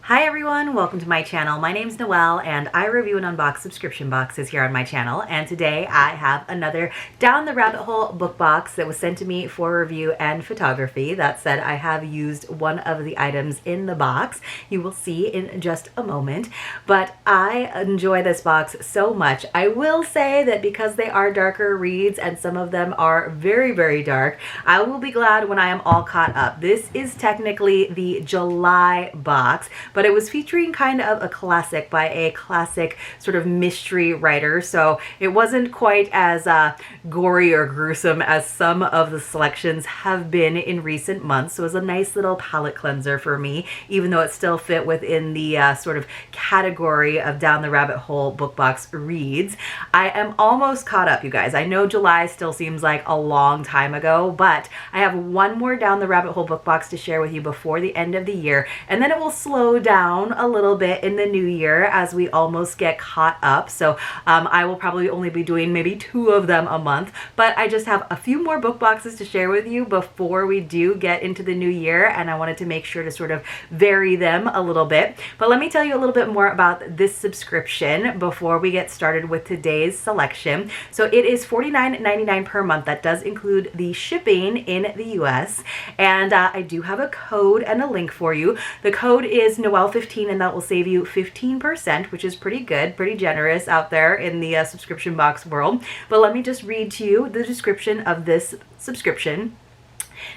Hi everyone, welcome to my channel. My name's Noelle and I review and unbox subscription boxes here on my channel, and today I have another Down the Rabbit Hole book box that was sent to me for review and photography. That said, I have used one of the items in the box. You will see in just a moment, but I enjoy this box so much. I will say that because they are darker reads and some of them are very, very dark, I will be glad when I am all caught up. This is technically the July box, but it was featuring kind of a classic by a classic sort of mystery writer, so it wasn't quite as gory or gruesome as some of the selections have been in recent months. So it was a nice little palate cleanser for me, even though it still fit within the sort of category of Down the Rabbit Hole book box reads. I am almost caught up, you guys. I know July still seems like a long time ago, but I have one more Down the Rabbit Hole book box to share with you before the end of the year, and then it will slow down a little bit in the new year as we almost get caught up. So I will probably only be doing maybe 2 of them a month, but I just have a few more book boxes to share with you before we do get into the new year, and I wanted to make sure to sort of vary them a little bit. But let me tell you a little bit more about this subscription before we get started with today's selection. So it is $49.99 per month. That does include the shipping in the US, and I do have a code and a link for you. The code is Noelle15, and that will save you 15%, which is pretty good, pretty generous out there in the subscription box world. But let me just read to you the description of this subscription.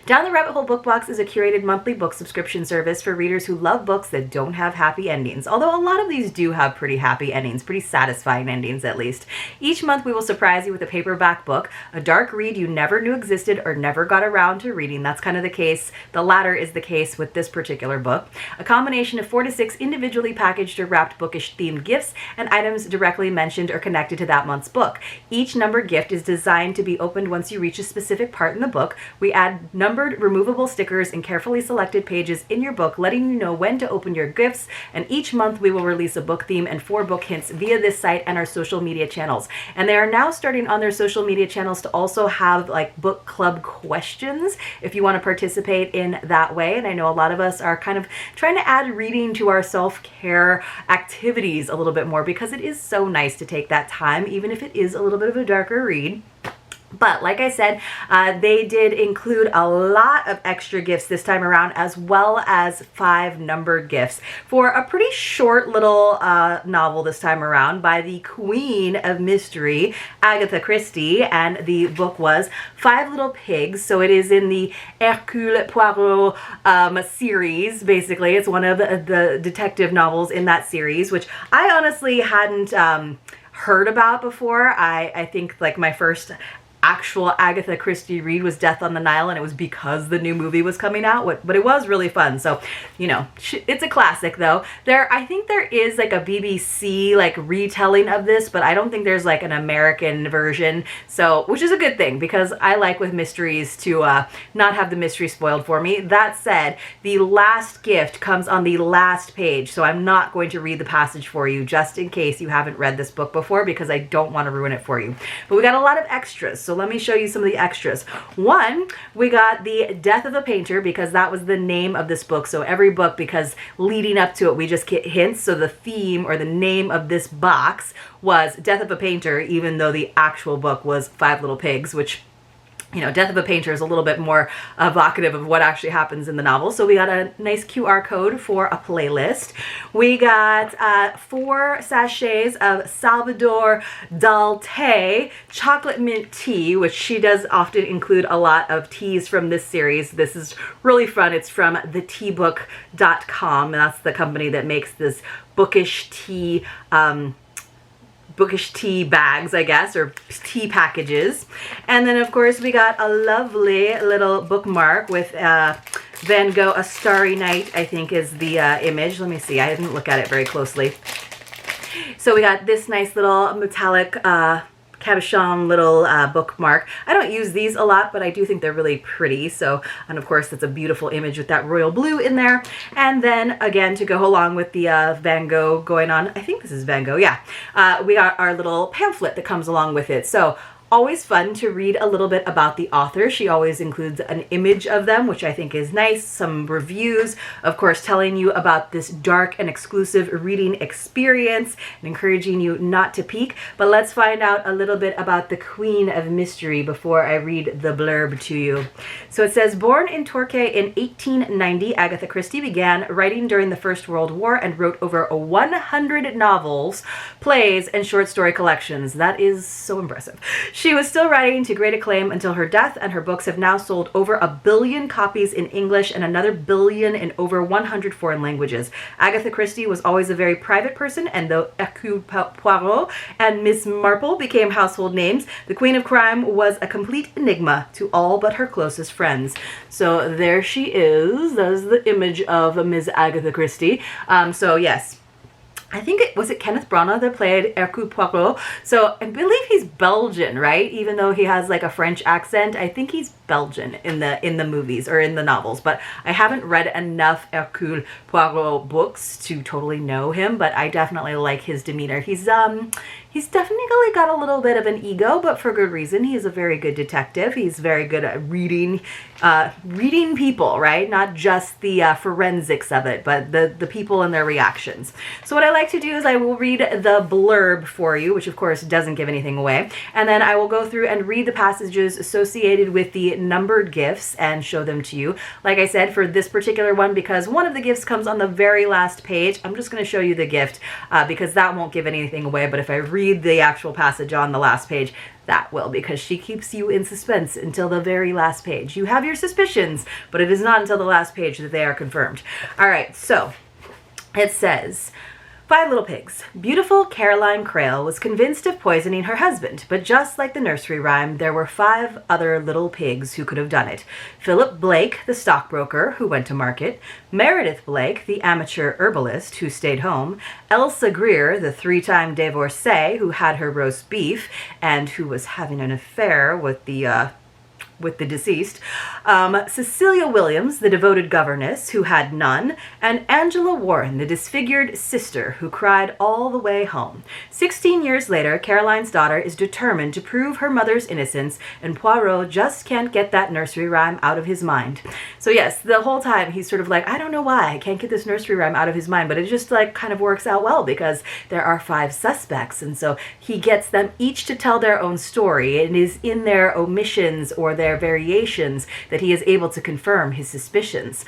Down the Rabbit Hole Book Box is a curated monthly book subscription service for readers who love books that don't have happy endings, although a lot of these do have pretty happy endings, pretty satisfying endings at least. Each month we will surprise you with a paperback book, a dark read you never knew existed or never got around to reading. That's kind of the case. The latter is the case with this particular book. A combination of 4 to 6 individually packaged or wrapped bookish themed gifts and items directly mentioned or connected to that month's book. Each numbered gift is designed to be opened once you reach a specific part in the book. We add numbered removable stickers and carefully selected pages in your book, letting you know when to open your gifts. And each month we will release a book theme and 4 book hints via this site and our social media channels. And they are now starting on their social media channels to also have like book club questions if you want to participate in that way. And I know a lot of us are kind of trying to add reading to our self-care activities a little bit more, because it is so nice to take that time, even if it is a little bit of a darker read. But like I said, they did include a lot of extra gifts this time around, as well as 5 numbered gifts for a pretty short little novel this time around by the Queen of Mystery, Agatha Christie, and the book was 5 Little Pigs. So it is in the Hercule Poirot series, basically. It's one of the detective novels in that series, which I honestly hadn't heard about before. I think like my first actual Agatha Christie read was Death on the Nile, and it was because the new movie was coming out, but it was really fun. So, you know, it's a classic though. I think there is like a BBC like retelling of this, but I don't think there's like an American version, so, which is a good thing, because I like with mysteries to not have the mystery spoiled for me. That said, the last gift comes on the last page, so I'm not going to read the passage for you just in case you haven't read this book before, because I don't want to ruin it for you. But we got a lot of extras, so let me show you some of the extras. One, we got the Death of a Painter, because that was the name of this book. So every book, because leading up to it, we just get hints. So the theme or the name of this box was Death of a Painter, even though the actual book was 5 Little Pigs, which, you know, Death of a Painter is a little bit more evocative of what actually happens in the novel. So we got a nice QR code for a playlist. We got 4 sachets of Salvador Dali chocolate mint tea, which she does often include a lot of teas from this series. This is really fun. It's from theteabook.com, and that's the company that makes this bookish tea bags, I guess, or tea packages. And then of course we got a lovely little bookmark with Van Gogh, A Starry Night, I think is the image. Let me see, I didn't look at it very closely. So we got this nice little metallic cabochon little bookmark. I don't use these a lot, but I do think they're really pretty. So, and of course it's a beautiful image with that royal blue in there. And then again, to go along with the Van Gogh going on, I think this is Van Gogh, yeah. We got our little pamphlet that comes along with it. So always fun to read a little bit about the author. She always includes an image of them, which I think is nice, some reviews, of course, telling you about this dark and exclusive reading experience and encouraging you not to peek. But let's find out a little bit about the Queen of Mystery before I read the blurb to you. So it says, born in Torquay in 1890, Agatha Christie began writing during the First World War and wrote over 100 novels, plays, and short story collections. That is so impressive. She was still writing to great acclaim until her death, and her books have now sold over 1 billion copies in English and another billion in over 100 foreign languages. Agatha Christie was always a very private person, and though Hercule Poirot and Miss Marple became household names, the Queen of Crime was a complete enigma to all but her closest friends. So there she is. That is the image of Ms. Agatha Christie. So yes, I think was it Kenneth Branagh that played Hercule Poirot. So I believe he's Belgian, right? Even though he has like a French accent, I think he's Belgian in the movies or in the novels. But I haven't read enough Hercule Poirot books to totally know him, but I definitely like his demeanor. He's definitely got a little bit of an ego, but for good reason. He's a very good detective. He's very good at reading people, right? Not just the forensics of it, but the people and their reactions. So what I like to do is I will read the blurb for you, which of course doesn't give anything away, and then I will go through and read the passages associated with the numbered gifts and show them to you. Like I said, for this particular one, because one of the gifts comes on the very last page, I'm just going to show you the gift because that won't give anything away, but if I read the actual passage on the last page, that will, because she keeps you in suspense until the very last page. You have your suspicions, but it is not until the last page that they are confirmed. All right, so it says, 5 little pigs. Beautiful Caroline Crail was convinced of poisoning her husband, but just like the nursery rhyme, there were 5 other little pigs who could have done it. Philip Blake, the stockbroker, who went to market. Meredith Blake, the amateur herbalist, who stayed home. Elsa Greer, the 3-time divorcee, who had her roast beef and who was having an affair with the deceased, Cecilia Williams, the devoted governess, who had none, and Angela Warren, the disfigured sister, who cried all the way home. 16 years later, Caroline's daughter is determined to prove her mother's innocence, and Poirot just can't get that nursery rhyme out of his mind. So yes, the whole time he's sort of like, I don't know why I can't get this nursery rhyme out of his mind, but it just like kind of works out well because there are 5 suspects, and so he gets them each to tell their own story. It is in their omissions or their variations that he is able to confirm his suspicions.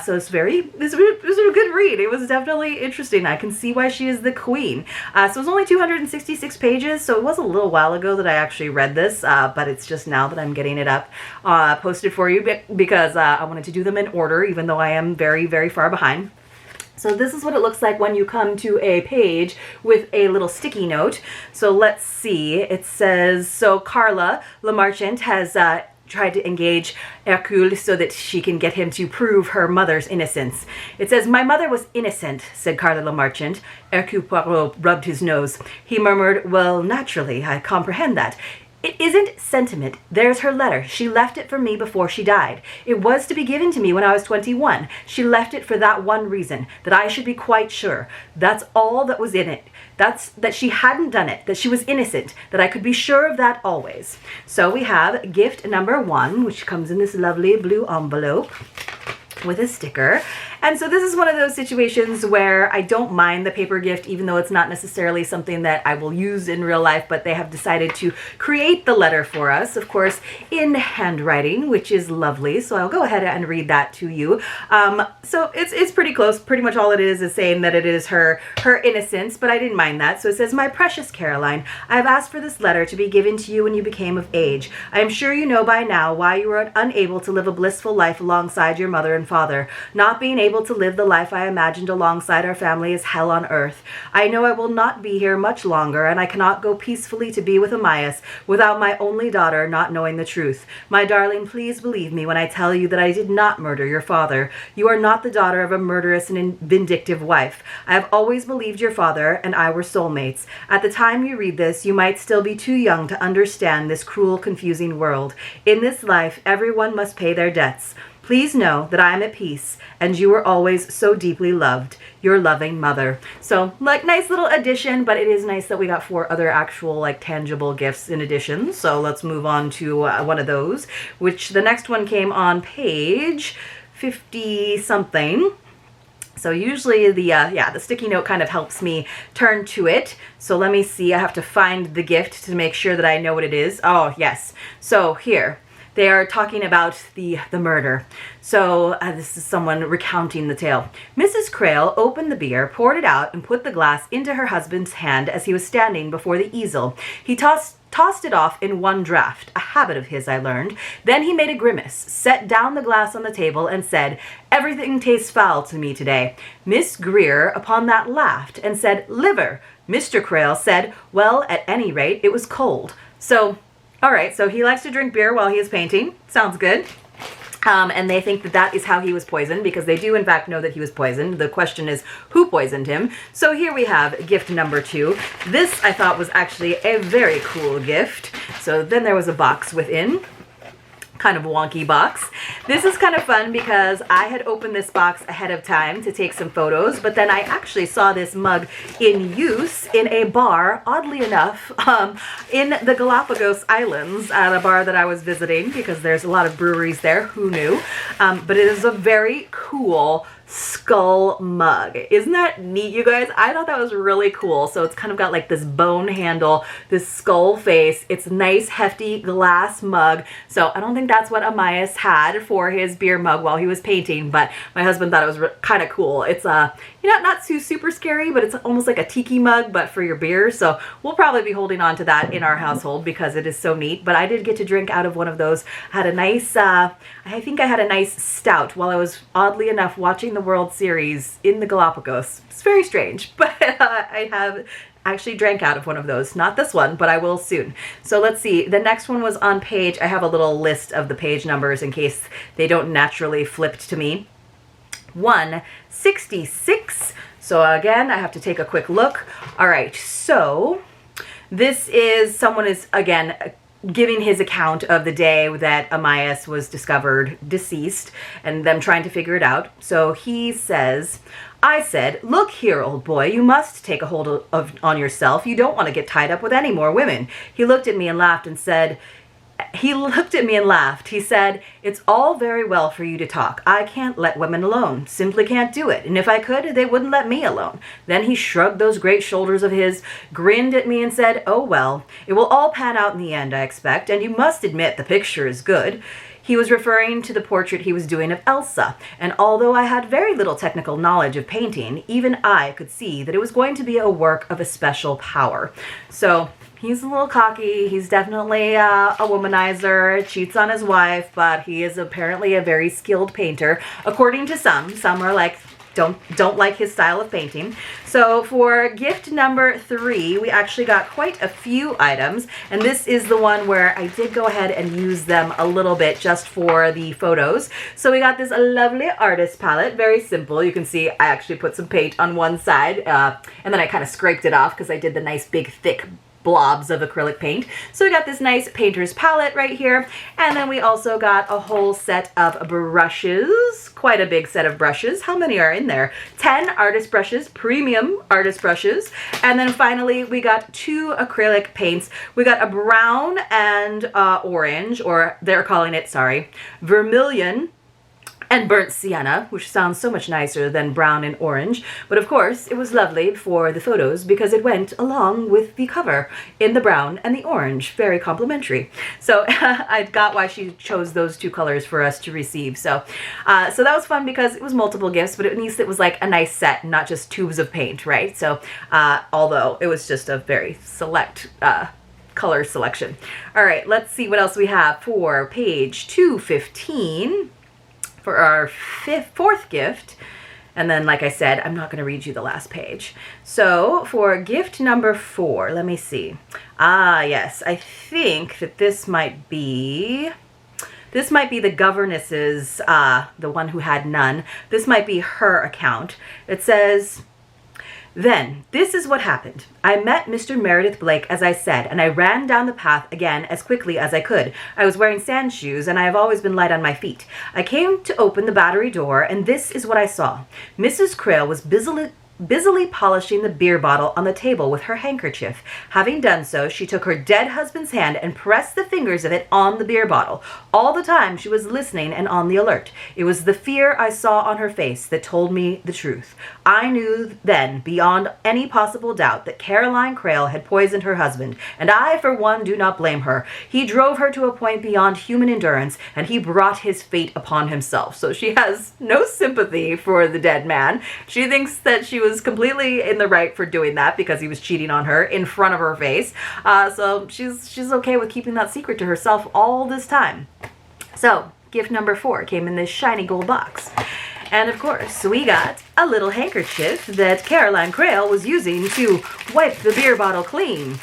So it was a good read. It was definitely interesting. I can see why she is the queen. So it was only 266 pages, so it was a little while ago that I actually read this, but it's just now that I'm getting it up posted for you because I wanted to do them in order, even though I am very, very far behind. So this is what it looks like when you come to a page with a little sticky note. So let's see. It says, so Carla Lamarchant has tried to engage Hercule so that she can get him to prove her mother's innocence. It says, my mother was innocent, said Carla Lamarchant. Hercule Poirot rubbed his nose. He murmured, well, naturally, I comprehend that. It isn't sentiment. There's her letter. She left it for me before she died. It was to be given to me when I was 21. She left it for that one reason, that I should be quite sure. That's all that was in it. That's that she hadn't done it, that she was innocent, that I could be sure of that always. So we have gift number 1, which comes in this lovely blue envelope with a sticker. And so this is one of those situations where I don't mind the paper gift, even though it's not necessarily something that I will use in real life, but they have decided to create the letter for us, of course, in handwriting, which is lovely. So I'll go ahead and read that to you. So it's pretty close. Pretty much all it is saying that it is her innocence, but I didn't mind that. So it says, my precious Caroline, I have asked for this letter to be given to you when you became of age. I am sure you know by now why you were unable to live a blissful life alongside your mother and father. Not being able to live the life I imagined alongside our family is hell on earth. I know I will not be here much longer, and I cannot go peacefully to be with Amias without my only daughter not knowing the truth. My darling, please believe me when I tell you that I did not murder your father. You are not the daughter of a murderous and vindictive wife. I have always believed your father and I were soulmates. At the time you read this, you might still be too young to understand this cruel, confusing world. In this life, everyone must pay their debts. Please know that I am at peace, and you are always so deeply loved. Your loving mother. So, like, nice little addition, but it is nice that we got 4 other actual, like, tangible gifts in addition. So let's move on to one of those, which the next one came on page 50 something. So usually the sticky note kind of helps me turn to it. So let me see, I have to find the gift to make sure that I know what it is. Oh, yes. So here, they are talking about the murder. So this is someone recounting the tale. Mrs. Krail opened the beer, poured it out, and put the glass into her husband's hand as he was standing before the easel. He tossed it off in one draught, a habit of his, I learned. Then he made a grimace, set down the glass on the table, and said, "Everything tastes foul to me today." Miss Greer upon that laughed and said, "Liver." Mr. Krail said, "Well, at any rate, it was cold." So, all right, so he likes to drink beer while he is painting. Sounds good. And they think that that is how he was poisoned, because they do in fact know that he was poisoned. The question is, who poisoned him? So here we have gift number 2. This I thought was actually a very cool gift. So then there was a box within. Kind of wonky box. This is kind of fun because I had opened this box ahead of time to take some photos, but then I actually saw this mug in use in a bar, oddly enough, in the Galapagos Islands at a bar that I was visiting, because there's a lot of breweries there, who knew? But it is a very cool skull mug. Isn't that neat, you guys? I thought that was really cool. So it's kind of got like this bone handle, this skull face. It's a nice hefty glass mug. So I don't think that's what Amias had for his beer mug while he was painting, but my husband thought it was kind of cool. It's not too super scary, but it's almost like a tiki mug, but for your beer. So we'll probably be holding on to that in our household because it is so neat. But I did get to drink out of one of those. I had a nice, I think I had a nice stout while I was, oddly enough, watching the World Series in the Galapagos. It's very strange, but I have actually drank out of one of those. Not this one, but I will soon. So let's see. The next one was on page, I have a little list of the page numbers in case they don't naturally flip to me. 166. So again, I have to take a quick look. All right, so this is, someone is, again, giving his account of the day that Amias was discovered deceased and them trying to figure it out. So he says, I said, "Look here, old boy, you must take a hold on yourself. You don't want to get tied up with any more women." He looked at me and laughed and said, He said, "It's all very well for you to talk. I can't let women alone. Simply can't do it. And if I could, they wouldn't let me alone." Then he shrugged those great shoulders of his, grinned at me and said, "Oh well, it will all pan out in the end, I expect, and you must admit the picture is good." He was referring to the portrait he was doing of Elsa, and although I had very little technical knowledge of painting, even I could see that it was going to be a work of a special power. So he's a little cocky. He's definitely a womanizer, cheats on his wife, but he is apparently a very skilled painter, according to some. Some are like, don't like his style of painting. So for gift number 3, we actually got quite a few items, and this is the one where I did go ahead and use them a little bit just for the photos. So we got this lovely artist palette, very simple. You can see I actually put some paint on one side, and then I kind of scraped it off because I did the nice big thick blobs of acrylic paint. So we got this nice painter's palette right here, and then we also got a whole set of brushes, quite a big set of brushes. How many are in there? 10 artist brushes, premium artist brushes, and then finally we got 2 acrylic paints. We got a brown and orange, or they're calling it, sorry, vermilion and burnt sienna, which sounds so much nicer than brown and orange. But of course, it was lovely for the photos because it went along with the cover in the brown and the orange. Very complimentary. So I got why she chose those 2 colors for us to receive. So so that was fun because it was multiple gifts, but at least it was like a nice set, not just tubes of paint, right? So although it was just a very select color selection. All right, let's see what else we have for page 215. For our 4th gift, and then like I said, I'm not going to read you the last page. So for gift number 4, let me see. Yes, I think that this might be the governess's, the one who had none. This might be her account. It says, Then, this is what happened. I met Mr. Meredith Blake, as I said, and I ran down the path again as quickly as I could. I was wearing sand shoes, and I have always been light on my feet. I came to open the battery door, and this is what I saw. Mrs. Crail was busily polishing the beer bottle on the table with her handkerchief. Having done so, she took her dead husband's hand and pressed the fingers of it on the beer bottle. All the time she was listening and on the alert. It was the fear I saw on her face that told me the truth. I knew then, beyond any possible doubt, that Caroline Crail had poisoned her husband, and I, for one, do not blame her. He drove her to a point beyond human endurance, and he brought his fate upon himself. So she has no sympathy for the dead man. She thinks that she was completely in the right for doing that because he was cheating on her in front of her face. So she's okay with keeping that secret to herself all this time. So gift number 4 came in this shiny gold box. And of course, we got a little handkerchief that Caroline Crail was using to wipe the beer bottle clean.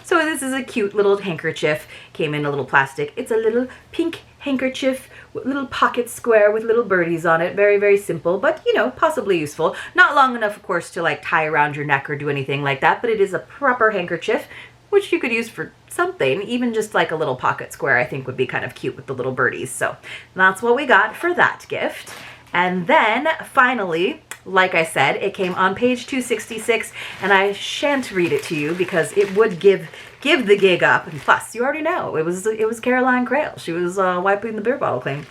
So this is a cute little handkerchief. Came in a little plastic. It's a little pink handkerchief with little pocket square with little birdies on it. Very, very simple, but you know, possibly useful. Not long enough, of course, to like tie around your neck or do anything like that, but it is a proper handkerchief, which you could use for something. Even just like a little pocket square, I think would be kind of cute with the little birdies. So that's what we got for that gift. And then finally, like I said, it came on page 266, and I shan't read it to you because it would give the gig up. And plus, you already know it was Caroline Crail. She was wiping the beer bottle clean.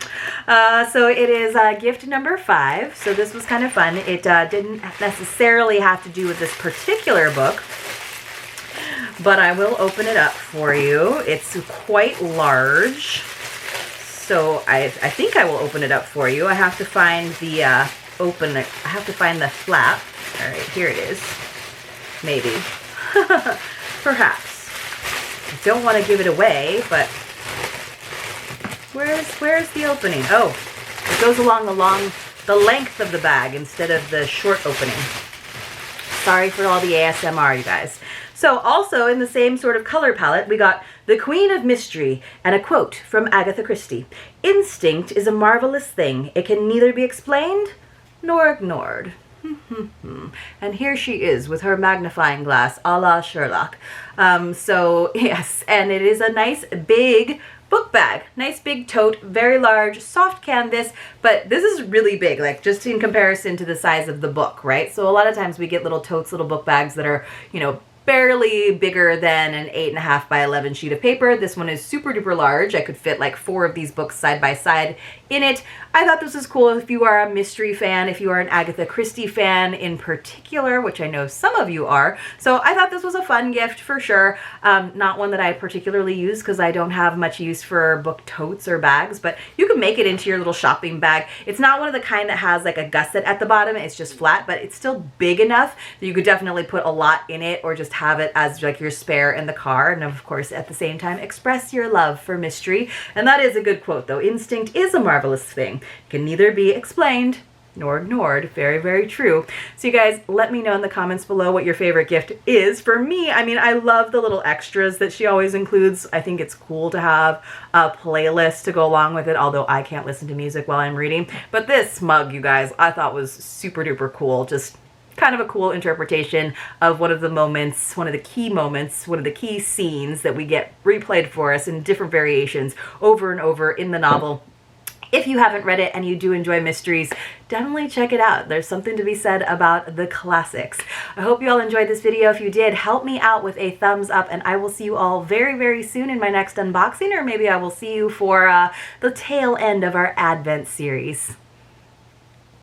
So it is gift number 5. So this was kind of fun. It didn't necessarily have to do with this particular book, but I will open it up for you. It's quite large. So I think I will open it up for you. I have to find the I have to find the flap. All right, here it is. Maybe. Perhaps. I don't want to give it away, but where's the opening? Oh, it goes along the length of the bag instead of the short opening. Sorry for all the ASMR, you guys. So also in the same sort of color palette, we got The Queen of Mystery and a quote from Agatha Christie. Instinct is a marvelous thing. It can neither be explained nor ignored. And here she is with her magnifying glass a la Sherlock. So yes, and it is a nice big book bag. Nice big tote, very large, soft canvas, but this is really big, like just in comparison to the size of the book, right? So a lot of times we get little totes, little book bags that are, you know, barely bigger than an 8.5 by 11 sheet of paper. This one is super duper large. I could fit like 4 of these books side by side in it. I thought this was cool if you are a mystery fan, if you are an Agatha Christie fan in particular, which I know some of you are. So I thought this was a fun gift for sure. Not one that I particularly use because I don't have much use for book totes or bags, but you can make it into your little shopping bag. It's not one of the kind that has like a gusset at the bottom. It's just flat, but it's still big enough that you could definitely put a lot in it or just have it as like your spare in the car. And of course, at the same time, express your love for mystery. And that is a good quote though. Instinct is a marvelous thing. It can neither be explained nor ignored. Very, very true. So you guys, let me know in the comments below what your favorite gift is. For me, I mean, I love the little extras that she always includes. I think it's cool to have a playlist to go along with it, although I can't listen to music while I'm reading. But this mug, you guys, I thought was super duper cool. Just kind of a cool interpretation of one of the moments, one of the key moments, one of the key scenes that we get replayed for us in different variations over and over in the novel. If you haven't read it and you do enjoy mysteries, definitely check it out. There's something to be said about the classics. I hope you all enjoyed this video. If you did, help me out with a thumbs up, and I will see you all very, very soon in my next unboxing, or maybe I will see you for the tail end of our Advent series.